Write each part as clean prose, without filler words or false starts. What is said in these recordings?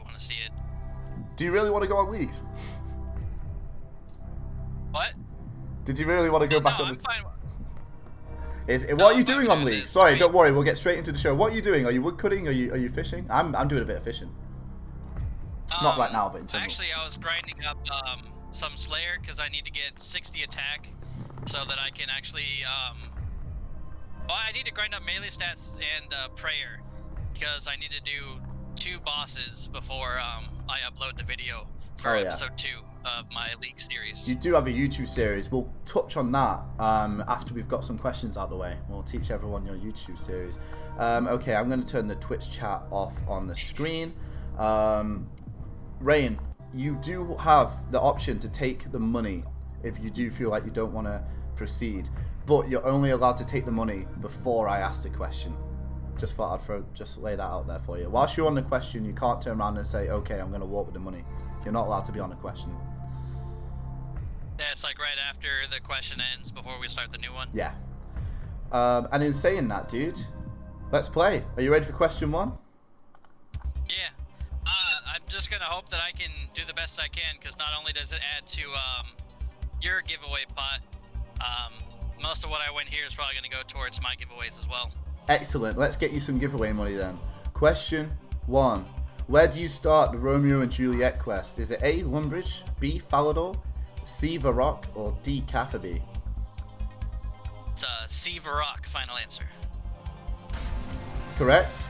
want to see it. Do you really want to go on leagues? What? Did you really want to go back on I'm fine. What are you doing on with leagues? this. Sorry, don't worry. We'll get straight into the show. What are you doing? Are you woodcutting? Are you fishing? I'm doing a bit of fishing. Not right now, but in general. Actually, I was grinding up some Slayer because I need to get 60 attack so that I can actually well, I need to grind up melee stats and prayer because I need to do 2 bosses before I upload the video for episode 2 of my League series. You do have a YouTube series. We'll touch on that after we've got some questions out the way. We'll teach everyone your YouTube series. Okay, I'm going to turn the Twitch chat off on the screen. Rain, you do have the option to take the money if you do feel like you don't want to proceed, but you're only allowed to take the money before I ask the question. Just thought I'd just lay that out there for you. Whilst you're on the question, you can't turn around and say, okay, I'm going to walk with the money. You're not allowed to be on the question. Yeah, it's like right after the question ends before we start the new one. Yeah. And in saying that, dude, let's play. Are you ready for question 1? Yeah. I'm just going to hope that I can do the best I can because not only does it add to your giveaway pot, most of what I win here is probably going to go towards my giveaways as well. Excellent. Let's get you some giveaway money then. Question 1. Where do you start the Romeo and Juliet quest? Is it A, Lumbridge, B, Falador, C, Varrock, or D, Cafferby? It's C, Varrock, final answer. Correct.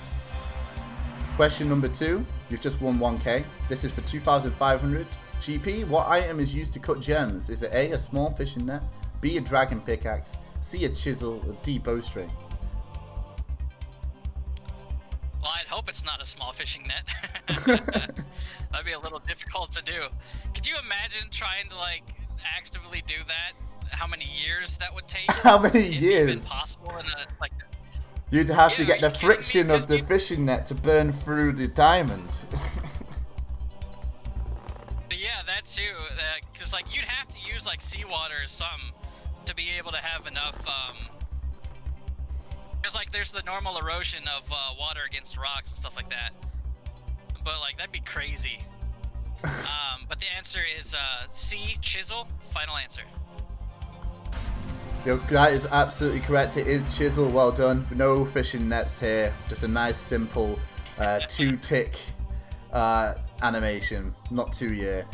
Question number 2. You've just won 1k. This is for 2,500 GP. What item is used to cut gems? Is it A, a small fishing net, B, a dragon pickaxe, C, a chisel, or D, bowstring? Well, I'd hope it's not a small fishing net. That'd be a little difficult to do. Could you imagine trying to like actively do that? How many years that would take? How many if years? Even possible in a, like, You'd have to yeah, get the are you kidding me? friction of the fishing net to burn through the diamond. But yeah, that too. Because like you'd have to use like seawater or something to be able to have enough. Because like there's the normal erosion of water against rocks and stuff like that. But like that'd be crazy. But the answer is C, chisel. Final answer. Yo, that is absolutely correct. It is chisel. Well done. No fishing nets here. Just a nice, simple 2-tick animation. Not 2 year.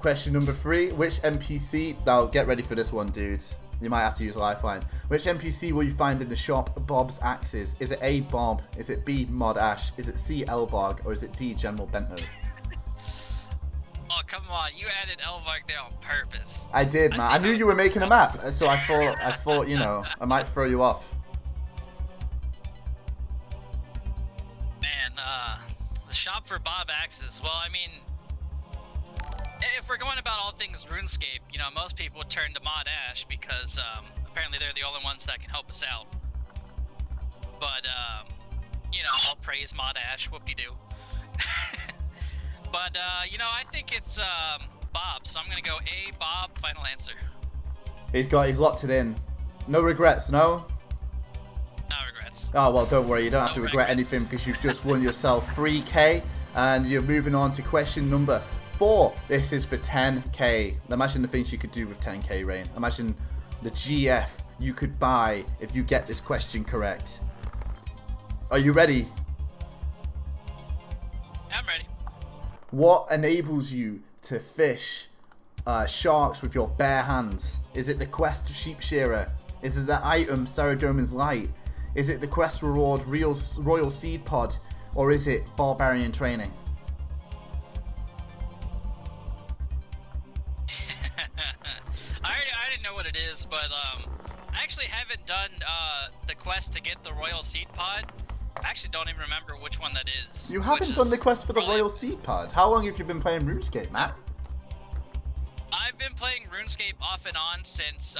Question number 3. Which NPC... Now, get ready for this one, dude. You might have to use a lifeline. Which NPC will you find in the shop Bob's Axes? Is it A, Bob? Is it B, Mod Ash? Is it C, Elvarg? Or is it D, General Bentnose? Oh, come on. You added Elvarg there on purpose. I did, man. I knew you were making a map, so I thought, you know, I might throw you off. Man, the shop for Bob Axes. Well, I mean, if we're going about all things RuneScape, you know, most people would turn to Mod Ash because apparently they're the only ones that can help us out. But, you know, I'll praise Mod Ash. Whoop-de-doo. But, you know, I think it's Bob, so I'm going to go A, Bob, final answer. He's locked it in. No regrets, no? No regrets. Oh, well, don't worry. You don't have to regret regrets. anything because you've just won yourself 3k. And you're moving on to question number 4. This is for 10k. Imagine the things you could do with 10k, Rain. Imagine the GF you could buy if you get this question correct. Are you ready? I'm ready. What enables you to fish sharks with your bare hands? Is it the quest Sheep Shearer? Is it the item Saradomin's Light? Is it the quest reward Royal Seed Pod? Or is it Barbarian Training? I didn't know what it is, but I actually haven't done the quest to get the Royal Seed Pod. I actually don't even remember which one that is. You haven't done the quest for the Royal Seed Pod. How long have you been playing RuneScape, Matt? I've been playing RuneScape off and on since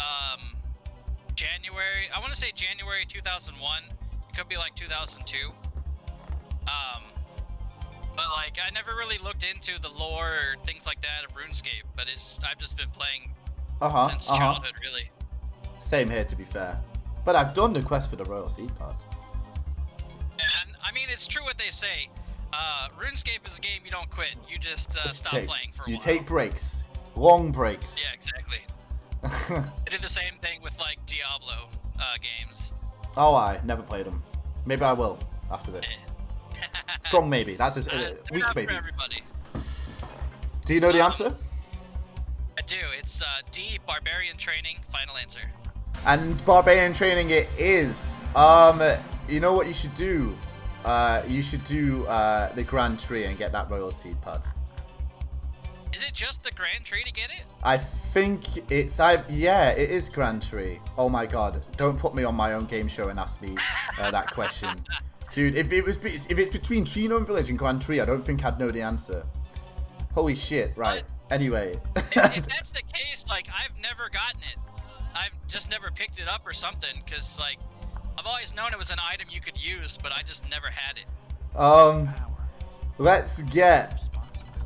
January. I want to say January 2001. It could be like 2002. But like I never really looked into the lore or things like that of RuneScape. But I've just been playing since childhood, really. Same here, to be fair. But I've done the quest for the Royal Seed Pod. And I mean, it's true what they say. RuneScape is a game you don't quit. You just stop playing for a while. You take breaks. Long breaks. Yeah, exactly. I did the same thing with like Diablo games. Oh, I never played them. Maybe I will after this. Strong maybe. That's a weak not maybe. For everybody. Do you know the answer? I do. It's D, Barbarian Training, final answer. And Barbarian Training it is. You know what you should do? You should do the Grand Tree and get that Royal Seed Pad. Is it just the Grand Tree to get it? I think it's yeah, it is Grand Tree. Oh my god! Don't put me on my own game show and ask me that question, dude. If it's between Trino Village and Grand Tree, I don't think I'd know the answer. Holy shit! Right. Anyway. if that's the case, like I've never gotten it. I've just never picked it up or something, cause like I've always known it was an item you could use, but I just never had it. Let's get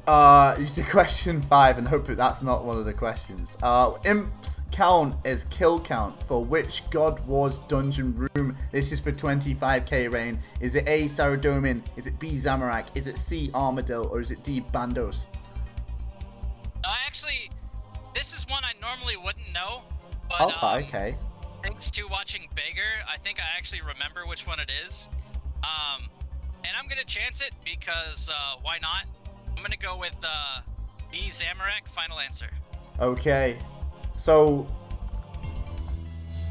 to question 5 and hope that that's not one of the questions. Imps count as kill count for which God Wars dungeon room? This is for 25k Rain. Is it A, Saradomin? Is it B, Zamorak? Is it C, Armadillo? Or is it D, Bandos? Actually, this is one I normally wouldn't know, but okay. Thanks to watching Beggar, I think I actually remember which one it is. And I'm gonna chance it because why not? I'm gonna go with B, Zamorak, final answer. Okay, so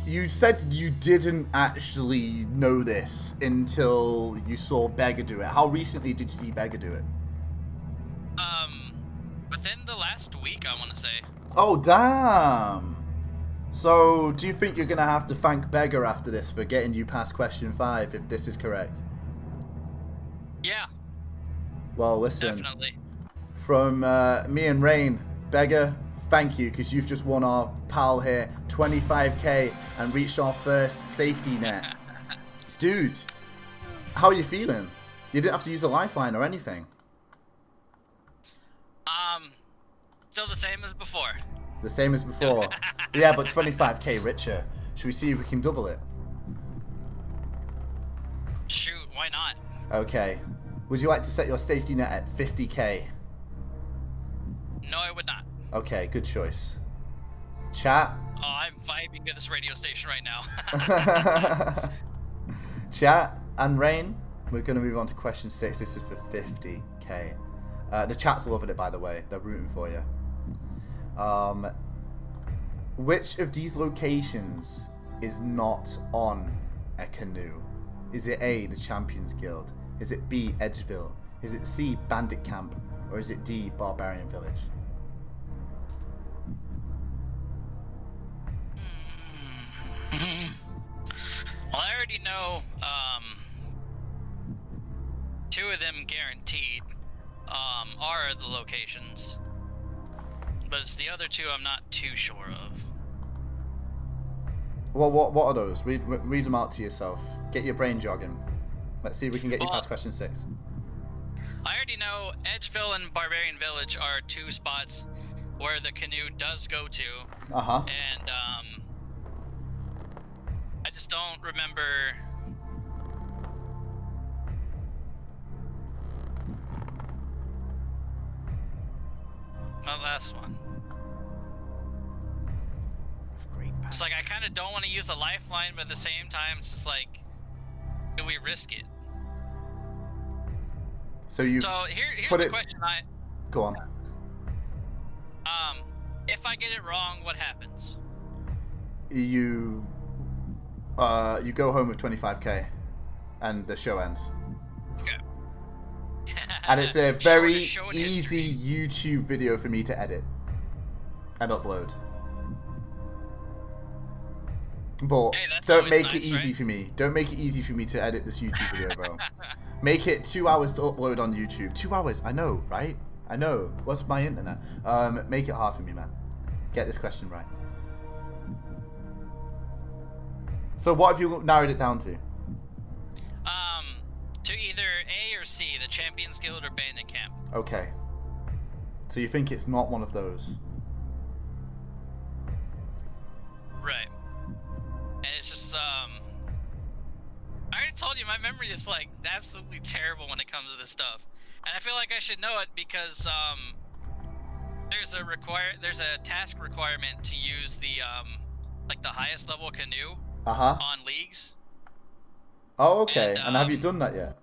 you said you didn't actually know this until you saw Beggar do it. How recently did you see Beggar do it? Within the last week, I want to say. Oh, damn. So, do you think you're going to have to thank Beggar after this for getting you past question 5, if this is correct? Yeah. Well, listen. Definitely. From me and Rain, Beggar, thank you, because you've just won our pal here 25k and reached our first safety net. Dude, how are you feeling? You didn't have to use a lifeline or anything. Still the same as before. The same as before. Yeah, but 25k richer. Should we see if we can double it? Shoot, why not? Okay. Would you like to set your safety net at 50k? No, I would not. Okay, good choice. Chat. Oh, I'm vibing to this radio station right now. Chat and Rain, we're going to move on to question 6. This is for 50k. The chat's loving it, by the way. They're rooting for you. Which of these locations is not on a canoe? Is it A, the Champions Guild? Is it B, Edgeville? Is it C, Bandit Camp? Or is it D, Barbarian Village? Well, I already know 2 of them guaranteed are the locations. But it's the other 2 I'm not too sure of. Well, what are those? Read them out to yourself. Get your brain jogging. Let's see if we can get you past question 6. I already know Edgeville and Barbarian Village are 2 spots where the canoe does go to. Uh-huh. And I just don't remember. My last one. It's like I kind of don't want to use a lifeline, but at the same time, it's just like, do we risk it? So here's the question. Go on. If I get it wrong, what happens? You go home with 25k, and the show ends. Okay. And it's a very show in easy history. YouTube video for me to edit and upload. But Hey, that's don't always make nice, it easy right? for me. Don't make it easy for me to edit this YouTube video, bro. Make it 2 hours to upload on YouTube. 2 hours, I know, right? I know. What's my internet? Make it hard for me, man. Get this question right. So what have you narrowed it down to? To either A or C, the Champions Guild or Bandit Camp. Okay. So you think it's not one of those? Right. And it's just I already told you, my memory is like absolutely terrible when it comes to this stuff, and I feel like I should know it because there's a task requirement to use the like the highest level canoe on leagues. Oh, okay. And have you done that yet?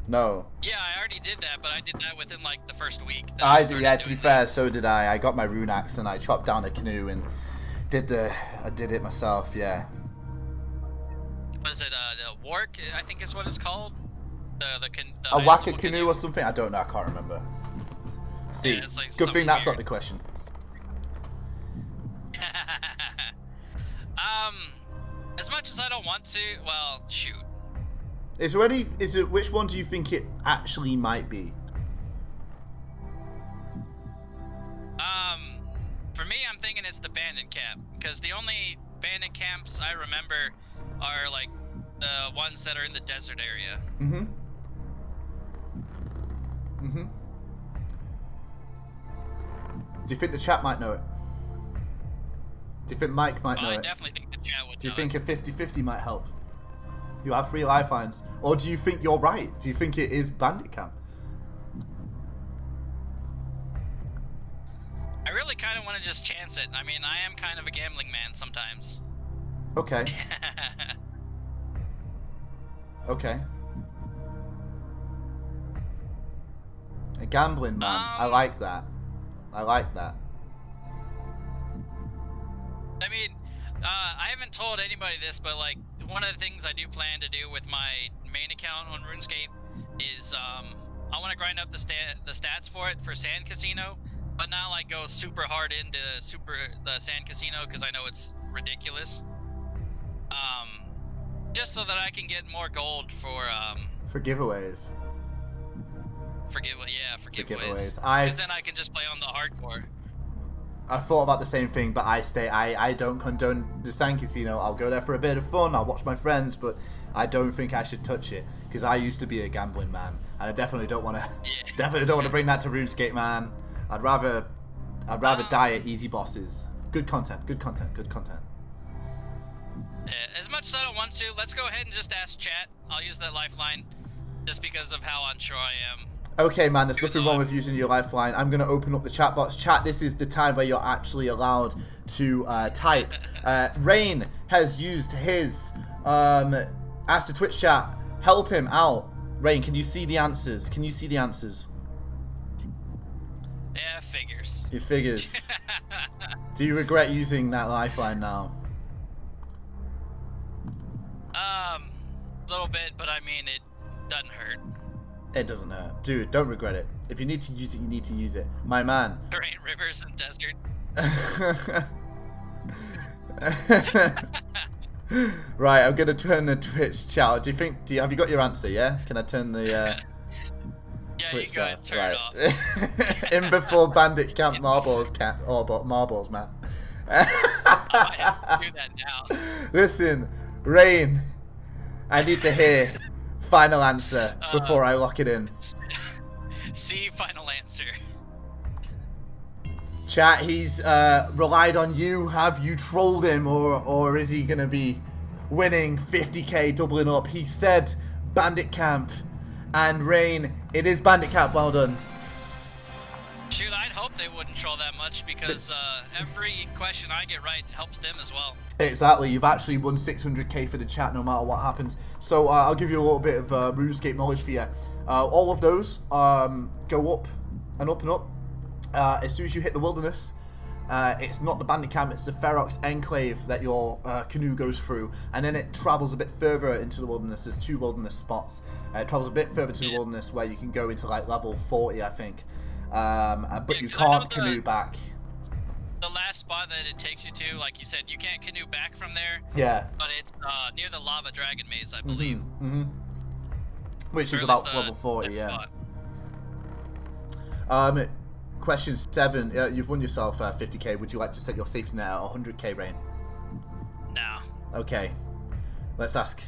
No. Yeah, I already did that, but I did that within like the first week. I did, yeah. To be fair, so did I. I got my rune axe and I chopped down a canoe and I did it myself. Yeah. Was it the wark? I think is what it's called. A whack canoe or something? I don't know. I can't remember. See, yeah, like good thing that's weird. not the question. As much as I don't want to, well, shoot. Which one do you think it actually might be? For me, I'm thinking it's the bandit camp, because the only bandit camps I remember are like the ones that are in the desert area. Do you think the chat might know it? Do you think Mike might know it? I definitely think the chat would. Do you think a 50-50 might help? You have 3 lifelines. Or do you think you're right? Do you think it is bandit camp? I really kind of want to just chance it. I mean, I am kind of a gambling man sometimes. Okay. Okay. A gambling man. I like that. I like that. I mean, I haven't told anybody this, but like one of the things I do plan to do with my main account on RuneScape is I want to grind up the stats for it for Sand Casino, but not like go super hard into the Sand Casino because I know it's ridiculous. Just so that I can get more gold for giveaways. For giveaways. Because then I can just play on the hardcore. I thought about the same thing, but I don't condone the Sand Casino. I'll go there for a bit of fun. I'll watch my friends, but I don't think I should touch it because I used to be a gambling man, and I definitely don't want to bring that to RuneScape, man. I'd rather die at easy bosses. Good content. As much as I don't want to, let's go ahead and just ask chat. I'll use that lifeline just because of how unsure I am. Okay, man, there's nothing wrong with using your lifeline. I'm going to open up the chat box. Chat, this is the time where you're actually allowed to type. Rain has used his ask the Twitch chat. Help him out. Rain, can you see the answers? Yeah, figures. It figures. Do you regret using that lifeline now? A little bit, but I mean, it doesn't hurt. It doesn't hurt. Dude, don't regret it. If you need to use it, you need to use it. My man. There ain't rivers and deserts. Right, I'm gonna turn the Twitch chat. Have you got your answer, yeah? Can I turn the yeah, Twitch you go ahead, turn right. it off. In before Bandit Camp Marbles Marbles, man. I have to do that now. Listen, Rain, I need to hear final answer before I lock it in. C, final answer. Chat, he's relied on you. Have you trolled him, or is he gonna be winning 50k, doubling up? He said Bandit Camp, and Rain, it is Bandit Camp. Well done. Shoot, I'd hope they wouldn't troll that much because every question I get right helps them as well. Exactly, you've actually won 600k for the chat no matter what happens. So I'll give you a little bit of RuneScape knowledge for you. All of those go up and up and up. As soon as you hit the wilderness, it's not the Bandit Camp, it's the Ferox Enclave that your canoe goes through, and then it travels a bit further into the wilderness. There's 2 wilderness spots. It travels a bit further to the wilderness where you can go into like level 40, I think. But you can't canoe back. The last spot that it takes you to, like you said, you can't canoe back from there. Yeah. But it's near the Lava Dragon Maze, I believe. Which is about level 40, yeah. Question 7. You've won yourself 50k. Would you like to set your safety net at 100k, Rain? No. Okay. Let's ask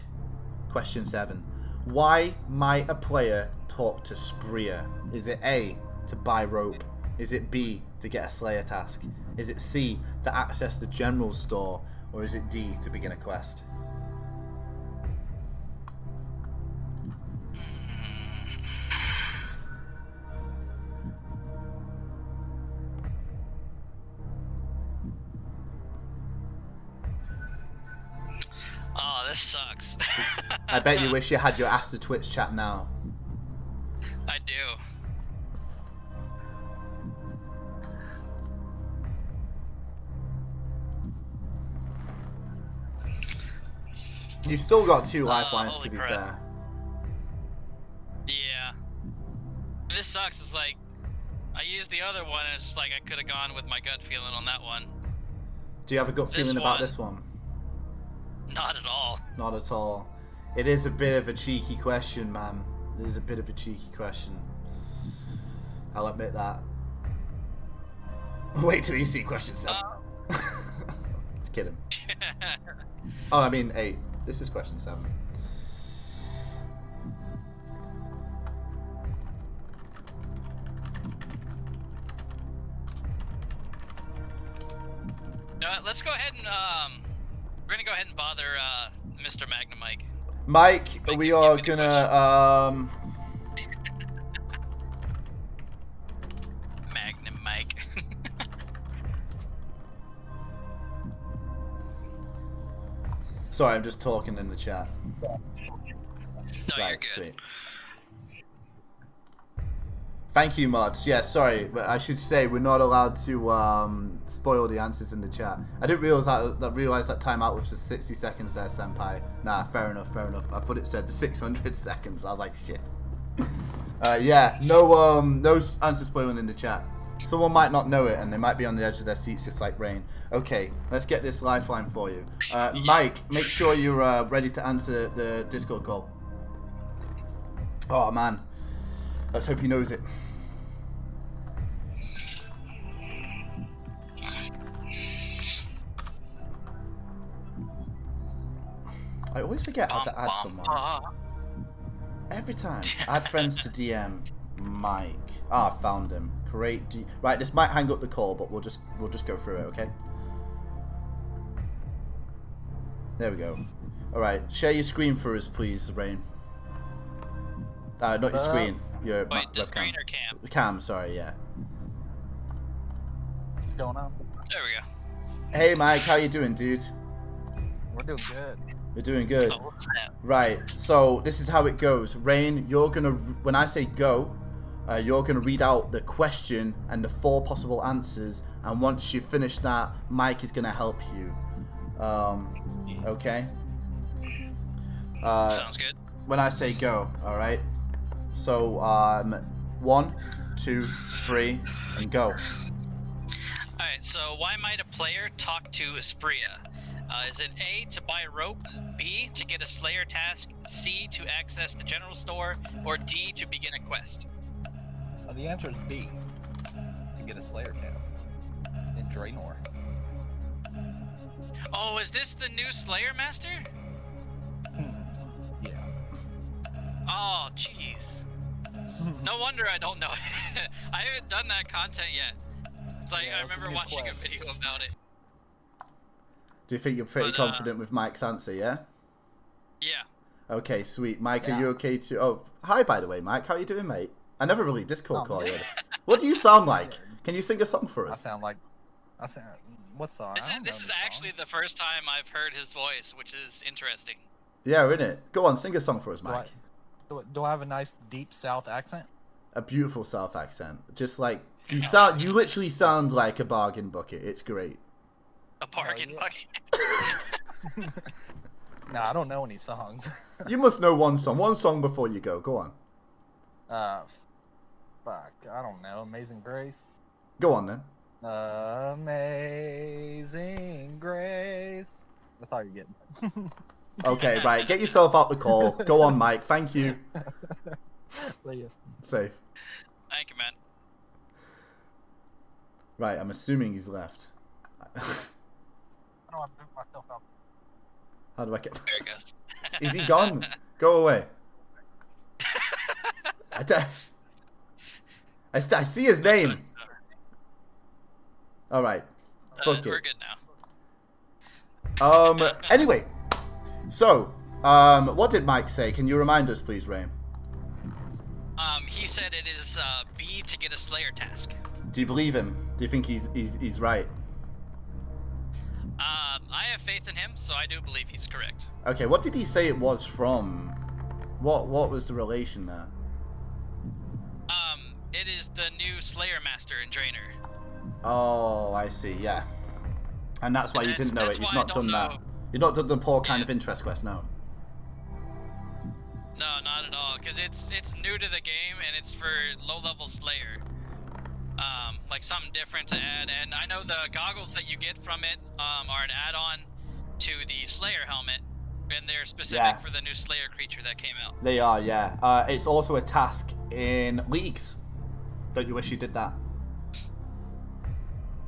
question 7. Why might a player talk to Spreer? Is it A, to buy rope? Is it B, to get a Slayer task? Is it C, to access the general store? Or is it D, to begin a quest? this sucks. I bet you wish you had your Ask the Twitch chat now. I do. You've still got 2 lifelines to be crap. fair. Yeah. This sucks. It's like, I used the other one and it's just like I could have gone with my gut feeling on that one. Do you have a gut feeling about this one? Not at all. Not at all. It is a bit of a cheeky question, man. It is a bit of a cheeky question. I'll admit that. Wait till you see question 7. Just kidding. Oh, I mean 8. This is question 7. Let's go ahead and we're gonna go ahead and bother Mr. Magnum Mike. Mike, we are gonna Magnum Mike. Sorry, I'm just talking in the chat. No, Right, you're good. sweet. Thank you, mods. Yeah, sorry, but I should say we're not allowed to spoil the answers in the chat. I didn't realize that timeout was just 60 seconds there, senpai. Nah, fair enough, fair enough. I thought it said the 600 seconds. I was like, shit. Yeah, no answer spoiling in the chat. Someone might not know it, and they might be on the edge of their seats just like Rain. Okay, let's get this lifeline for you. Mike, make sure you're ready to answer the Discord call. Oh, man. Let's hope he knows it. I always forget how to add someone. Every time. Add friends to DM Mike. Ah, found him. Great. Right, this might hang up the call, but we'll just go through it, okay? There we go. All right, share your screen for us, please, Rain. Not your screen. Your Wait, the webcam. screen or cam? Cam, sorry, yeah. What's going on? There we go. Hey, Mike, how you doing, dude? We're doing good. We're doing good. Oh, snap. Right, so this is how it goes. Rain, you're gonna, when I say go, you're gonna read out the question and the 4 possible answers, and once you finish that, Mike is gonna help you. Okay? Sounds good. When I say go, alright? So, 1, 2, 3, and go. Alright, so why might a player talk to Espria? Is it A, to buy a rope, B, to get a Slayer task, C, to access the general store, or D, to begin a quest? The answer is B. To get a Slayer task in Draenor. Oh, is this the new Slayer Master? Yeah. Oh, jeez. No wonder I don't know it. I haven't done that content yet. It's like, Yeah, I it's a remember new watching quest. a video about it. Do you think you're pretty But, confident with Mike's answer, yeah? Yeah. Okay, sweet. Mike, Yeah. are you okay to... Oh, hi, by the way, Mike. How you doing, mate? I never really Discord Oh, call you. man. What do you sound like? Can you sing a song for I us? sound like. What song? This is actually the first time I've heard his voice, which is interesting. Yeah, innit? Go on, sing a song for us, Mike. Do I have a nice deep South accent? A beautiful South accent. Just like... You literally sound like a bargain bucket. It's great. A bargain yeah. bucket. No, I don't know any songs. You must know one song. One song before you go. Go on. Fuck, I don't know. Amazing Grace. Go on, then. Amazing Grace. That's all you're getting. Okay, right. Get yourself out the call. Go on, Mike. Thank you. See ya. Safe. Thank you, man. Right, I'm assuming he's left. How do I move myself out? How do I get... There it goes. Is he gone? Go away. I see his name. All right. Fuck We're it. good now. Anyway, so what did Mike say? Can you remind us, please, Rain? He said it is B, to get a Slayer task. Do you believe him? Do you think he's right? I have faith in him, so I do believe he's correct. Okay, what did he say it was from? What was the relation there? It is the new Slayer Master and Drainer. Oh, I see. Yeah, and that's why you didn't know it. You've not done that. You've not done the poor kind of interest quest, no. No, not at all, because it's new to the game and it's for low-level Slayer. Like something different to add, and I know the goggles that you get from it are an add-on to the Slayer helmet, and they're specific for the new Slayer creature that came out. They are, yeah. It's also a task in Leagues. Don't you wish you did that?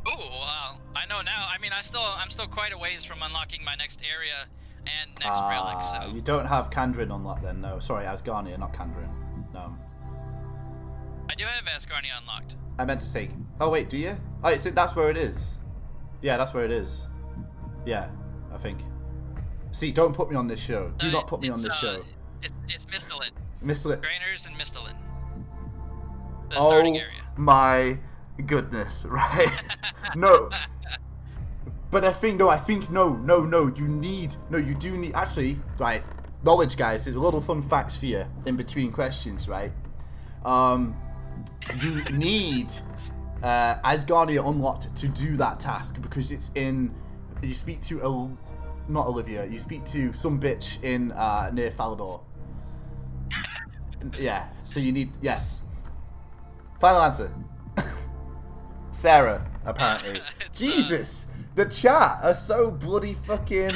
Ooh, wow. I know now. I mean, I'm still quite a ways from unlocking my next area and next relic, so. You don't have Kandrin unlocked then, no. Sorry, Asgarnia, not Kandrin. No. I do have Asgarnia unlocked. I meant to say... Oh, wait, do you? Oh, that's where it is. Yeah, that's where it is. Yeah, I think. See, don't put me on this show. Do not put me on this show. It's Mistolin. Mistolin. Drainers and Mistolin. The starting area. My goodness, right? No. But I think, no, you do need, actually, right, knowledge, guys, there's a little fun facts for you in between questions, right? You need Asgardia unlocked to do that task, because it's in, you speak to, not Olivia, you speak to some bitch in, near Falador. Yeah, so you need, yes. Final answer. Sarah, apparently. Jesus! The chat are so bloody fucking...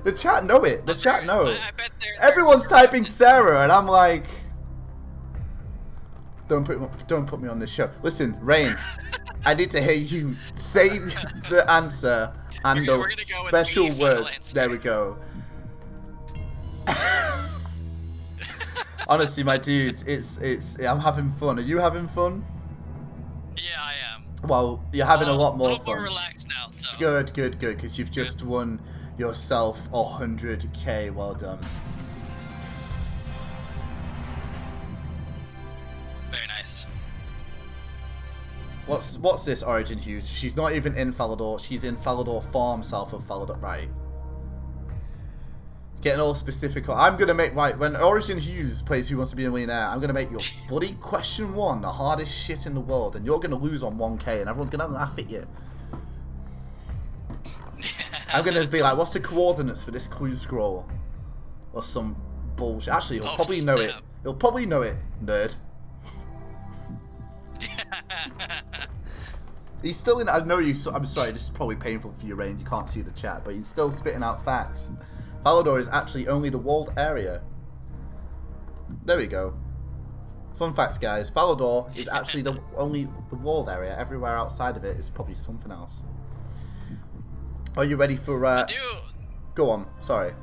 The chat know it. The chat know. I bet Everyone's typing Sarah, and I'm like... Don't put me on this show. Listen, Rain, I need to hear you say the answer and we're the gonna go with special the final word. answer. There we go. Honestly, my dudes, it's I'm having fun. Are you having fun? Yeah, I am. Well, you're having a lot more little fun. more relaxed now, so. Good, because you've just won yourself 100k. Well done. Very nice. What's this, Origin Hughes? She's not even in Falador. She's in Falador Farm, south of Falador. Right. Getting all specific. I'm gonna make when Origin Hughes plays Who Wants to Be a Millionaire, I'm gonna make your bloody question 1 the hardest shit in the world, and you're gonna lose on 1k, and everyone's gonna laugh at you. I'm gonna be like, what's the coordinates for this clue scroll, or some bullshit. Actually, he'll probably know it. He'll probably know it, nerd. He's still in. I know you. I'm sorry. This is probably painful for you, Rain. You can't see the chat, but he's still spitting out facts. Falador is actually only the walled area. There we go. Fun facts, guys. Falador is actually only the walled area. Everywhere outside of it is probably something else. Are you ready for? I do. Go on. Sorry.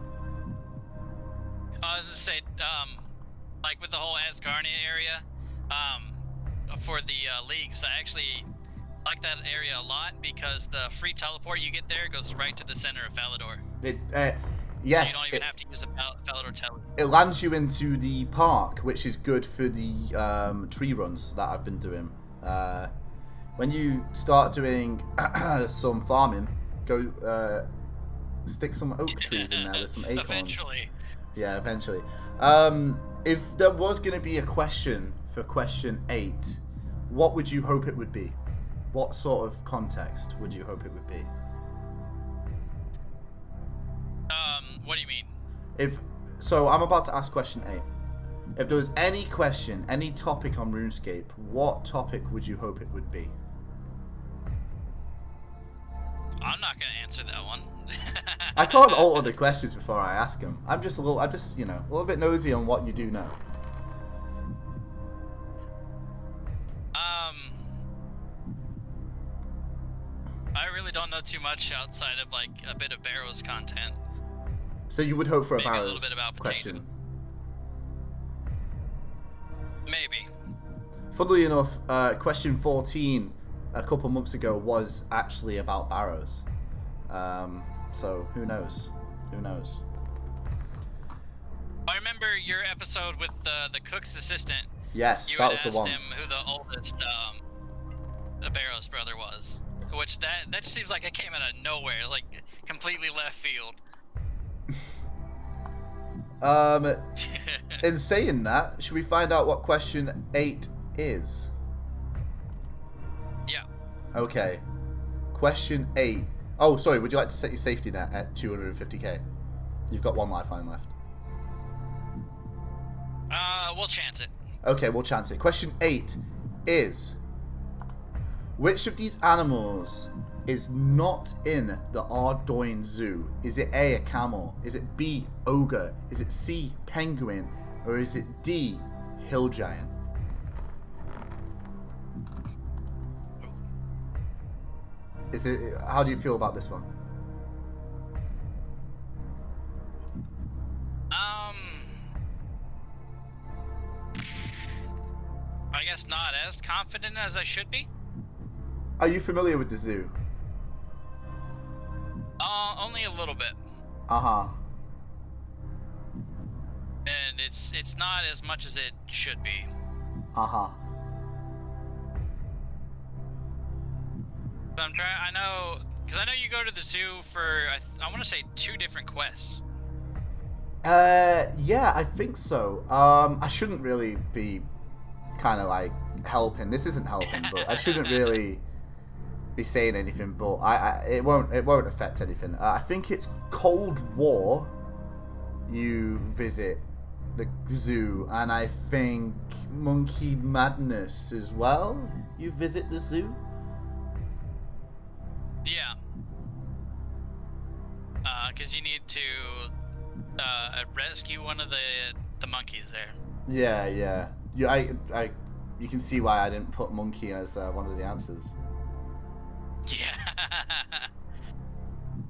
I was just saying, like with the whole Asgarnia area, for the leagues, I actually like that area a lot because the free teleport you get there goes right to the center of Falador. Yes. So you don't even have to use a Falador teleport. It lands you into the park, which is good for the tree runs that I've been doing. When you start doing some farming, go stick some oak trees in there with some acorns. Eventually. Yeah, eventually. If there was going to be a question for question 8, what would you hope it would be? What sort of context would you hope it would be? What do you mean? So I'm about to ask question 8. If there was any question, any topic on RuneScape, what topic would you hope it would be? I'm not gonna answer that one. I can't alter the questions before I ask them. I'm just a little bit nosy on what you do know. I really don't know too much outside of like a bit of Barrow's content. So you would hope for Maybe a a Barrow's little bit about question. Maybe. Funnily enough, question 14 a couple months ago was actually about Barrows. So who knows? Who knows? I remember your episode with the cook's assistant. Yes, you that had was the asked one. him who the oldest the Barrows brother was. which that just seems like it came out of nowhere, like completely left field. In saying that, should we find out what question 8 is? Yeah. Okay. Question 8. Oh, sorry, would you like to set your safety net at 250k? You've got 1 lifeline left. We'll chance it. Okay, we'll chance it. Question 8 is... Which of these animals is not in the Ardoin Zoo? Is it A, a camel? Is it B, ogre? Is it C, penguin? Or is it D, hill giant? Is it? How do you feel about this one? I guess not as confident as I should be. Are you familiar with the zoo? Only a little bit. Uh-huh. And it's not as much as it should be. Uh-huh. I'm trying. I know, because I know you go to the zoo for I want to say 2 different quests. Yeah, I think so. I shouldn't really be kind of like helping. This isn't helping, but I shouldn't really be saying anything. But it won't affect anything. I think it's Cold War. You visit the zoo, and I think Monkey Madness as well. You visit the zoo. Yeah. Because you need to rescue one of the monkeys there. Yeah. You can see why I didn't put monkey as one of the answers. Yeah.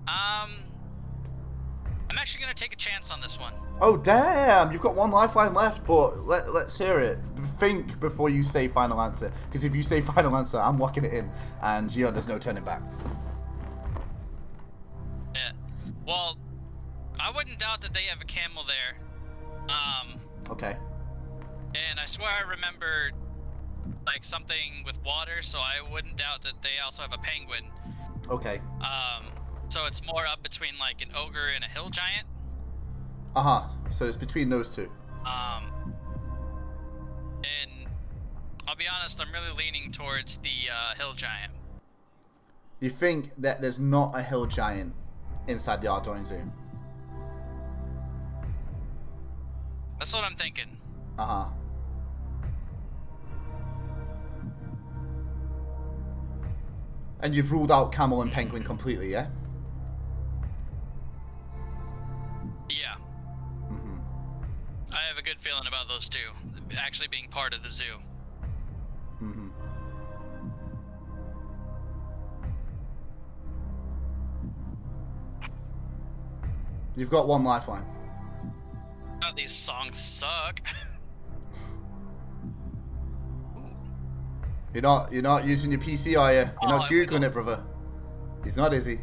I'm actually gonna take a chance on this one. Oh damn! You've got 1 lifeline left, but let's hear it. Think before you say final answer, because if you say final answer, I'm locking it in, and there's no turning back. Yeah. Well, I wouldn't doubt that they have a camel there. Okay. And I swear I remember like something with water, so I wouldn't doubt that they also have a penguin. Okay. So it's more up between like an ogre and a hill giant. Uh-huh. So it's between those 2. And I'll be honest, I'm really leaning towards the hill giant. You think that there's not a hill giant inside the Ardoin Zoo? That's what I'm thinking. Uh-huh. And you've ruled out camel and penguin completely, yeah? Yeah. Mm-hmm. I have a good feeling about those 2 actually being part of the zoo. Mm-hmm. You've got 1 lifeline. Oh, these songs suck. You're not using your PC, are you? You're not Googling it, brother. He's not, is he?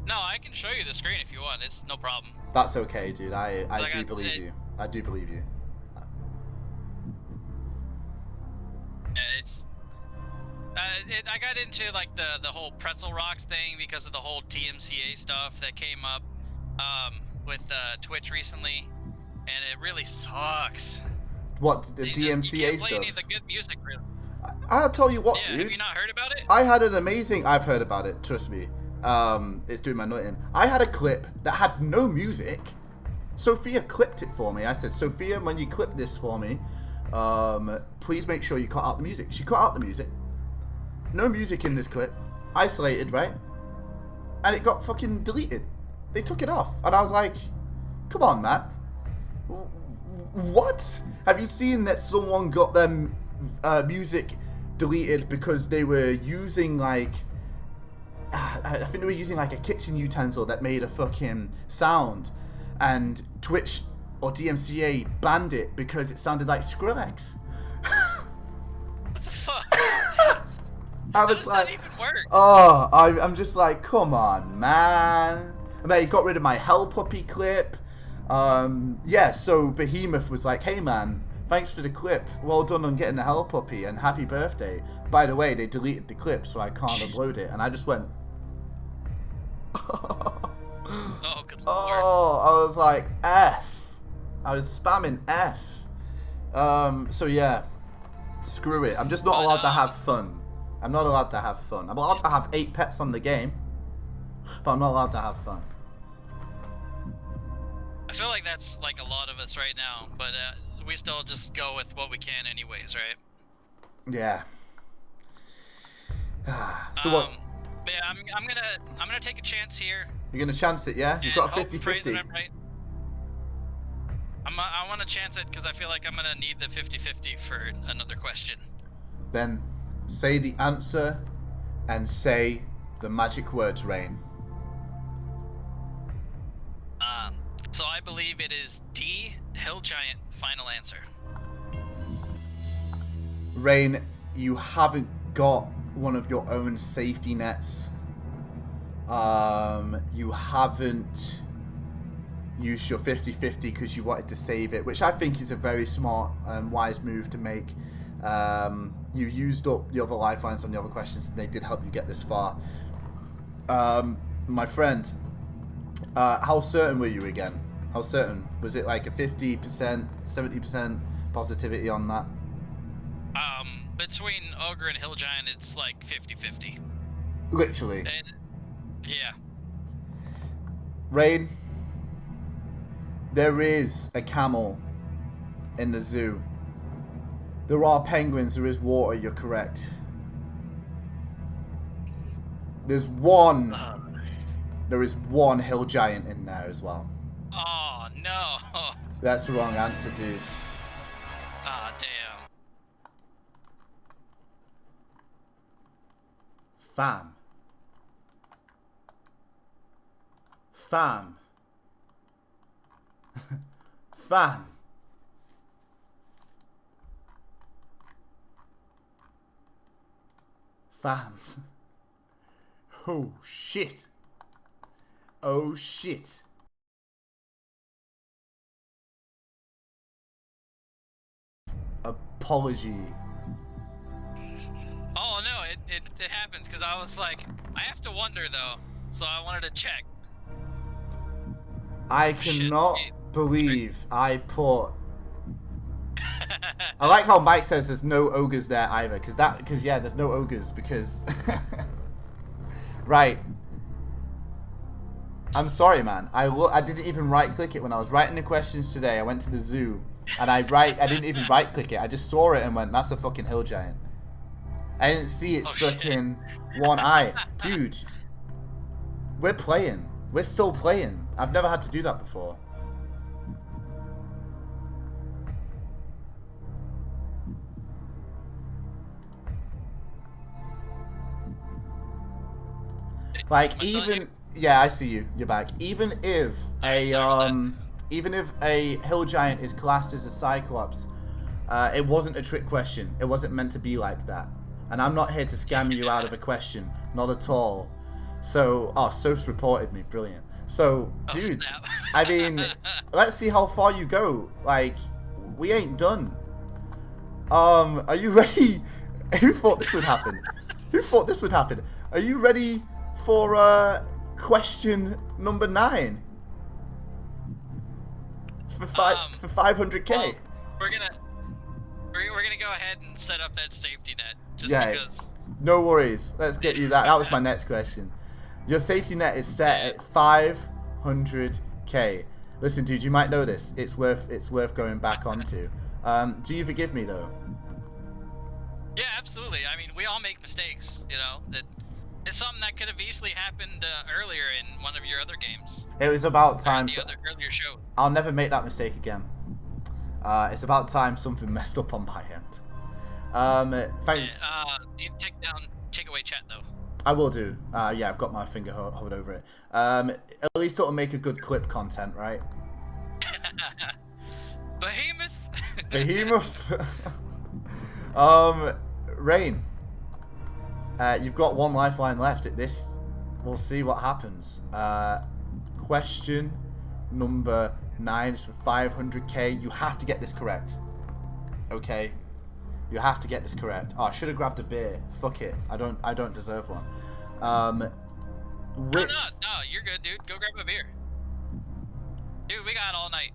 No, I can show you the screen if you want. It's no problem. That's okay, dude. I do believe you. I do believe you. It's I got into like the whole pretzel rocks thing because of the whole DMCA stuff that came up with Twitch recently, and it really sucks. What, the DMCA you can't play stuff? any of the good music, really. I'll tell you what, Yeah, dude. have you not heard about it? I had an amazing... I've heard about it, trust me. It's doing my nut in. I had a clip that had no music. Sophia clipped it for me. I said, Sophia, when you clip this for me, please make sure you cut out the music. She cut out the music. No music in this clip. Isolated, right? And it got fucking deleted. They took it off. And I was like, come on, man. What? Have you seen that someone got their music deleted because they were using like... I think they were using like a kitchen utensil that made a fucking sound, and Twitch or DMCA banned it because it sounded like Skrillex. What the fuck? I was like, that even work? Oh, I'm just like, come on, man. I mean, he got rid of my Hell Puppy clip. Yeah, so Behemoth was like, hey man, Thanks for the clip. Well done on getting the hell puppy and happy birthday. By the way, they deleted the clip so I can't upload it. And I just went... Oh, good lord. Oh, I was like, F. I was spamming F. So yeah. Screw it. I'm just not allowed to have fun. I'm not allowed to have fun. I'm allowed to have 8 pets on the game. But I'm not allowed to have fun. I feel like that's like a lot of us right now, but we still just go with what we can anyways, right? Yeah. So what? But yeah, I'm gonna take a chance here. You're gonna chance it, yeah? You've got a 50-50. Right. I want to chance it because I feel like I'm gonna need the 50-50 for another question. Then say the answer and say the magic words, Rain. So I believe it is D, Hill Giant, final answer. Rain, you haven't got one of your own safety nets. You haven't used your 50-50 because you wanted to save it, which I think is a very smart and wise move to make. You used up the other lifelines on the other questions and they did help you get this far. My friend, how certain were you again? How certain? Was it like a 50%, 70% positivity on that? Between Ogre and Hill Giant, it's like 50-50. Literally. And, yeah. Rain, there is a camel in the zoo. There are penguins, there is water, you're correct. There is one hill giant in there as well. Oh, no. That's the wrong answer, dude. Ah, damn. Fam. Fam. Oh, shit. Oh, shit. Apology. Oh, no, it happens because I was like, I have to wonder though, so I wanted to check. I cannot believe I put... I like how Mike says there's no ogres there either, because yeah, there's no ogres, because... Right. I'm sorry, man. I didn't even right-click it when I was writing the questions today. I went to the zoo, and I didn't even right-click it. I just saw it and went, that's a fucking hill giant. I didn't see its fucking one eye. Dude, we're playing. We're still playing. I've never had to do that before. Like, even... Yeah, I see you. You're back. Even if a hill giant is classed as a cyclops, it wasn't a trick question. It wasn't meant to be like that. And I'm not here to scam you out of a question. Not at all. So, Soap's reported me. Brilliant. So, dude, I mean, let's see how far you go. Like, we ain't done. Are you ready? Who thought this would happen? Who thought this would happen? Are you ready for question number 9? For 500k. Well, we're gonna go ahead and set up that safety net just because. No worries. Let's get you that. That was my next question. Your safety net is set at 500k. Listen, dude, you might know this. It's worth going back onto. Do you forgive me though? Yeah, absolutely. I mean, we all make mistakes. You know, it's something that could have easily happened earlier in one of your other games. It was about time. Earlier show. I'll never make that mistake again. It's about time something messed up on my end. Thanks. You take away chat though. I will do. Yeah, I've got my finger hovered over it. At least it'll make a good clip content, right? Behemoth. Rain. You've got one lifeline left. We'll see what happens. Question number 9 is for 500k. You have to get this correct. Okay, you have to get this correct. Oh, I should have grabbed a beer. Fuck it. I don't deserve one. Which? No, you're good, dude. Go grab a beer. Dude, we got all night.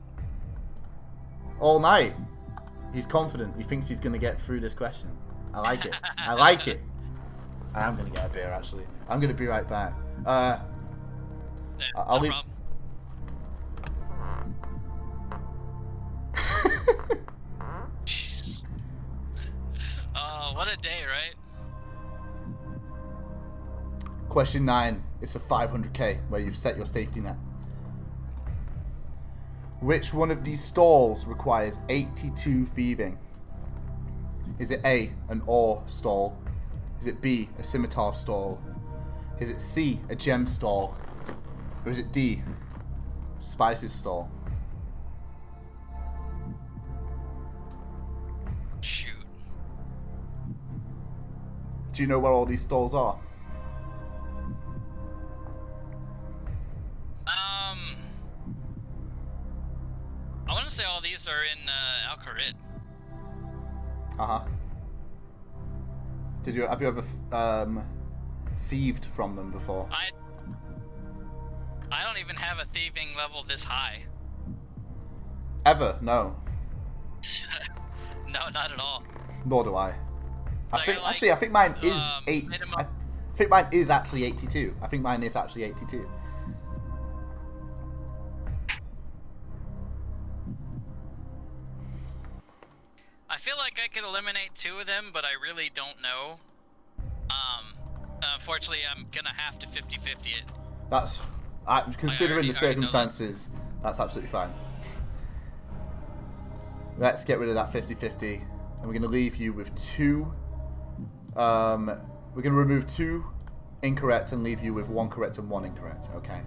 All night. He's confident. He thinks he's gonna get through this question. I like it. I like it. I am gonna get a beer actually. I'm gonna be right back. Yeah, I'll no leave. problem. Jeez. What a day, right? Question 9 is for 500k, where you've set your safety net. Which one of these stalls requires 82 thieving? Is it A, an ore stall? Is it B, a scimitar stall? Is it C, a gem stall? Or is it D, spices stall? Shoot. Do you know where all these stalls are? I want to say all these are in Al-Kharid. Uh-huh. Have you ever thieved from them before? I don't even have a thieving level this high. Ever? No. No, not at all. Nor do I. So I got, like, I think mine is minimum- I think mine is actually 82. I think mine is actually 82. I feel like I could eliminate 2 of them, but I really don't know. Unfortunately, I'm gonna have to 50-50 it. That's considering the I already know that. circumstances, that's absolutely fine. Let's get rid of that 50-50, and we're going to leave you with 2. We're going to remove 2 incorrect and leave you with 1 correct and 1 incorrect. Okay.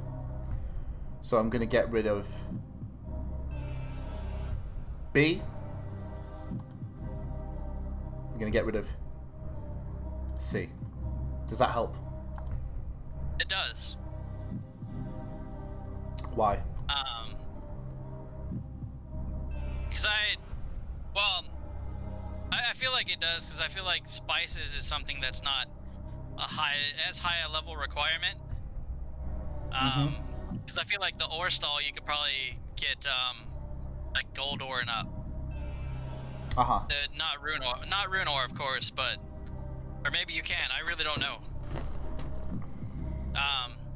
So I'm going to get rid of B. I'm going to get rid of C. Does that help? It does. Why? Because I feel like it does, because I feel like spices is something that's not as high a level requirement. Because I feel like the ore stall you could probably get like gold ore and up. Not rune ore, of course, but or maybe you can. I really don't know.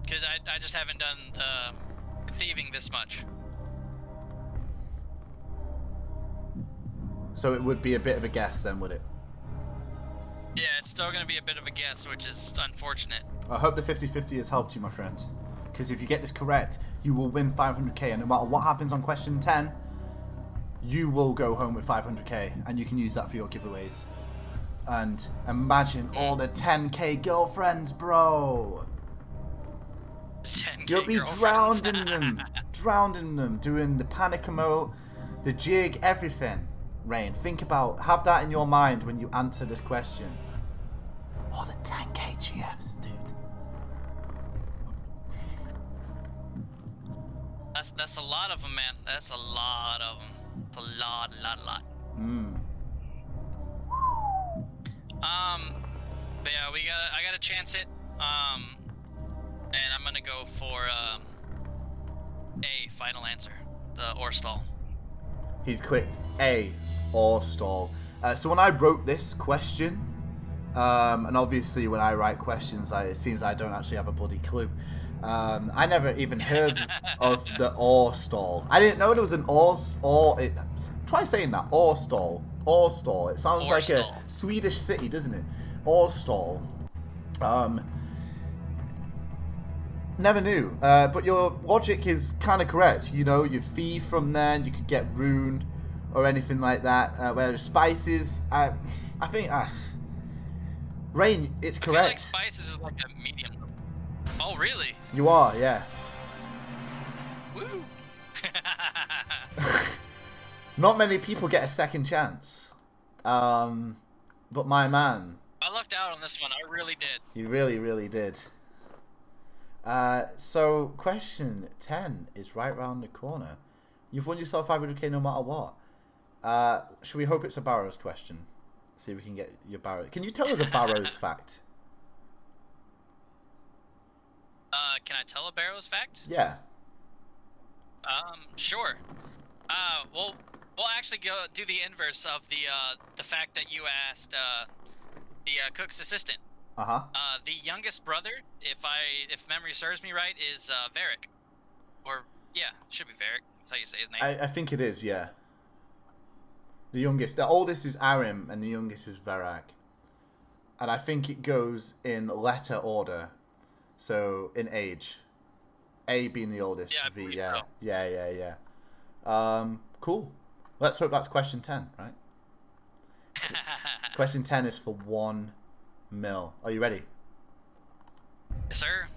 Because I just haven't done the thieving this much. So it would be a bit of a guess then, would it? Yeah, it's still going to be a bit of a guess, which is unfortunate. I hope the 50-50 has helped you, my friend. Because if you get this correct, you will win 500k, and no matter what happens on question 10, you will go home with 500k, and you can use that for your giveaways. And imagine all the 10k girlfriends, bro. 10K You'll be girlfriends. drowned in them, doing the panic emote, the jig, everything. Rain, have that in your mind when you answer this question. Oh, the 10k GFs, dude. That's a lot of them, man. That's a lot of them. It's a lot. But yeah, I gotta chance it. And I'm gonna go for A, final answer, the ore stall. He's clicked A, ore stall. So when I wrote this question, and obviously when I write questions, it seems I don't actually have a bloody clue. I never even heard of the ore stall. I didn't know there was an try saying that, ore stall. Ore stall. It sounds like a Swedish city, doesn't it? Ore stall. Never knew. But your logic is kind of correct. You know, you thieve from there, and you could get rune or anything like that. Whereas spices, I think, Rain, it's correct. I feel like spices is like a medium. Oh, really? You are, yeah. Woo! Not many people get a second chance. But my man. I lucked out on this one. I really did. You really, really did. So question 10 is right round the corner. You've won yourself 500k no matter what. Should we hope it's a Barrows question? See if we can get your Barrows. Can you tell us a Barrows fact? Can I tell a Barrows fact? Yeah. Sure. We'll actually go do the inverse of the fact that you asked the cook's assistant. The youngest brother, if memory serves me right, is Varric. Or yeah, should be Varric. That's how you say his name. I think it is, yeah. The oldest is Arim, and the youngest is Varag. And I think it goes in letter order, so in age. A being the oldest. Yeah, I V, believe yeah. so. Yeah. Cool. Let's hope that's question 10, right? Question 10 is for 1 mil. Are you ready? Yes, sir.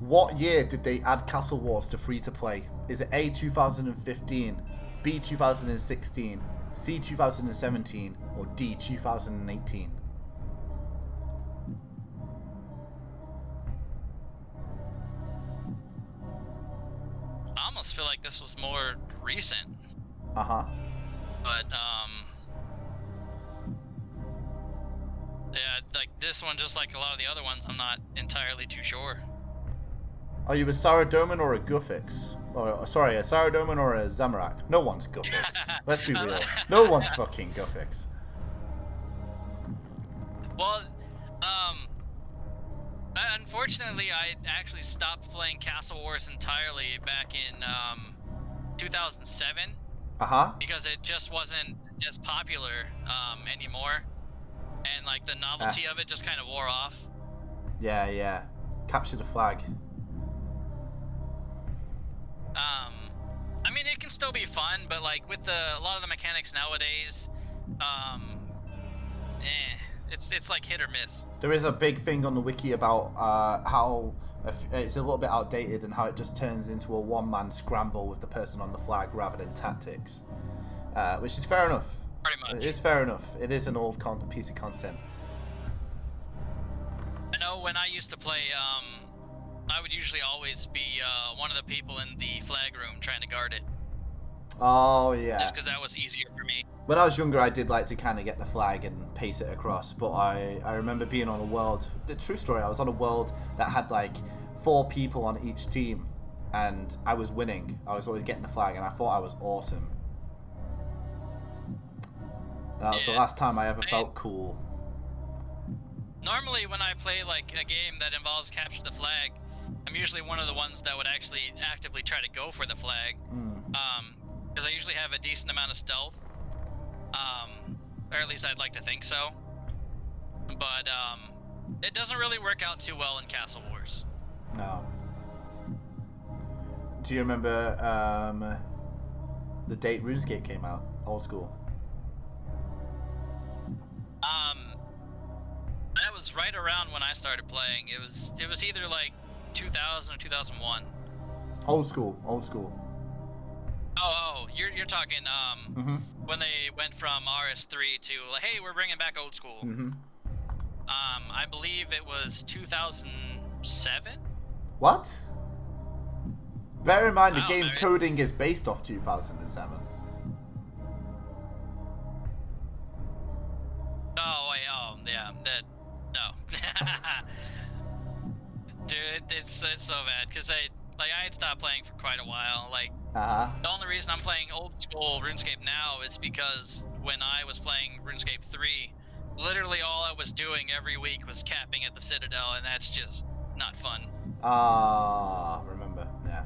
What year did they add Castle Wars to free-to-play? Is it A, 2015, B, 2016, C, 2017, or D, 2018? I almost feel like this was more recent. Uh-huh. But yeah, like this one, just like a lot of the other ones, I'm not entirely too sure. Are you a Saradomin or a Guffix? Or, sorry, a Saradomin or a Zamorak? No one's Guffix. Let's be real. No one's fucking Guffix. Well, unfortunately, I actually stopped playing Castle Wars entirely back in 2007 Uh-huh. because it just wasn't as popular anymore, and like the novelty of it just kind of wore off. Yeah. Capture the flag. I mean, it can still be fun, but like with a lot of the mechanics nowadays, it's like hit or miss. There is a big thing on the wiki about how it's a little bit outdated and how it just turns into a one-man scramble with the person on the flag rather than tactics, which is fair enough. Pretty much. It is fair enough. It is an old piece of content. I know when I used to play, I would usually always be one of the people in the flag room trying to guard it. Oh, yeah. Just because that was easier for me. When I was younger, I did like to kind of get the flag and pace it across, but I remember being on a world, the true story, I was on a world that had like 4 people on each team, and I was winning. I was always getting the flag, and I thought I was awesome. That was the last time I ever felt cool. Normally when I play like a game that involves capture the flag, I'm usually one of the ones that would actually actively try to go for the flag. Because I usually have a decent amount of stealth. Or at least I'd like to think so. But it doesn't really work out too well in Castle Wars. No. Do you remember the date RuneScape came out? Old school. That was right around when I started playing. It was either like 2000 or 2001. Old school. Oh, you're talking when they went from RS3 to like, hey, we're bringing back old school. I believe it was 2007. What? Bear in mind the game's maybe. coding is based off 2007. Oh wait, yeah, no. Dude, it's so bad because I had stopped playing for quite a while. Like the only reason I'm playing old school RuneScape now is because when I was playing RuneScape 3, literally all I was doing every week was capping at the Citadel, and that's just not fun. Remember, yeah.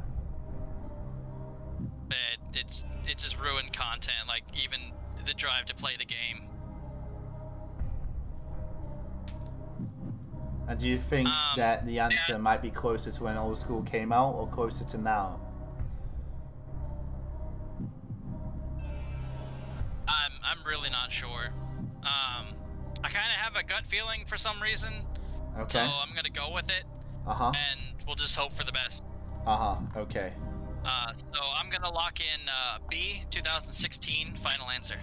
It just ruined content, like even the drive to play the game. And do you think that the answer might be closer to when old school came out or closer to now? I'm really not sure. I kind of have a gut feeling for some reason. Okay. So I'm gonna go with it. And we'll just hope for the best. Okay. So I'm gonna lock in B, 2016, final answer.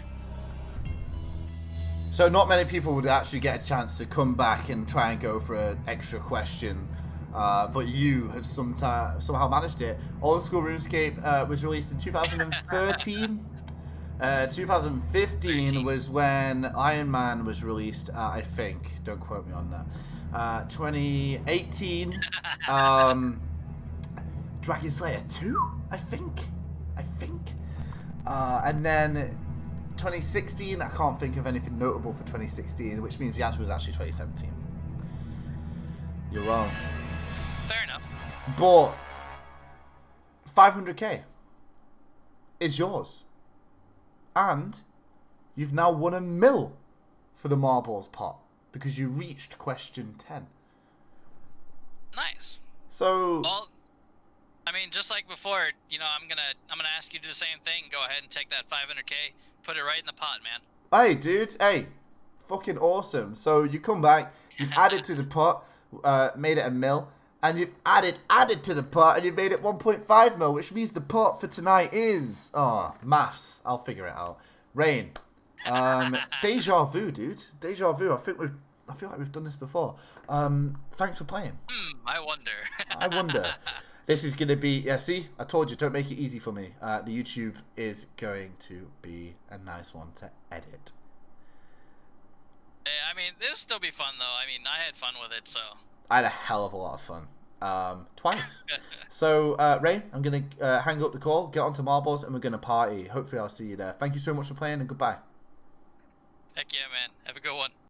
So not many people would actually get a chance to come back and try and go for an extra question, but you have somehow managed it. Old School RuneScape was released in 2013. 2015 13. was when Iron Man was released, I think. Don't quote me on that. 2018, Dragon Slayer 2, I think. And then 2016, I can't think of anything notable for 2016, which means the answer was actually 2017. You're wrong. Fair enough. But 500k is yours. And you've now won $1 million for the marbles pot because you reached question 10. Nice. So, Well, I mean, just like before, you know, I'm gonna ask you to do the same thing. Go ahead and take that 500k, put it right in the pot, man. hey, dude, hey, fucking awesome. So you come back, you've added to the pot, made it $1 million, and you've added to the pot, and you made it 1.5 mil, which means the pot for tonight is maths. I'll figure it out. Rain, deja vu, dude. Deja vu. I feel like we've done this before. Thanks for playing. I wonder. I wonder. This is gonna be see. I told you, don't make it easy for me. The YouTube is going to be a nice one to edit. I mean, it'll still be fun though. I mean, I had fun with it, so. I had a hell of a lot of fun. Twice. So, Ray, I'm going to hang up the call, get onto marbles, and we're going to party. Hopefully I'll see you there. Thank you so much for playing, and goodbye. Heck yeah, man. Have a good one.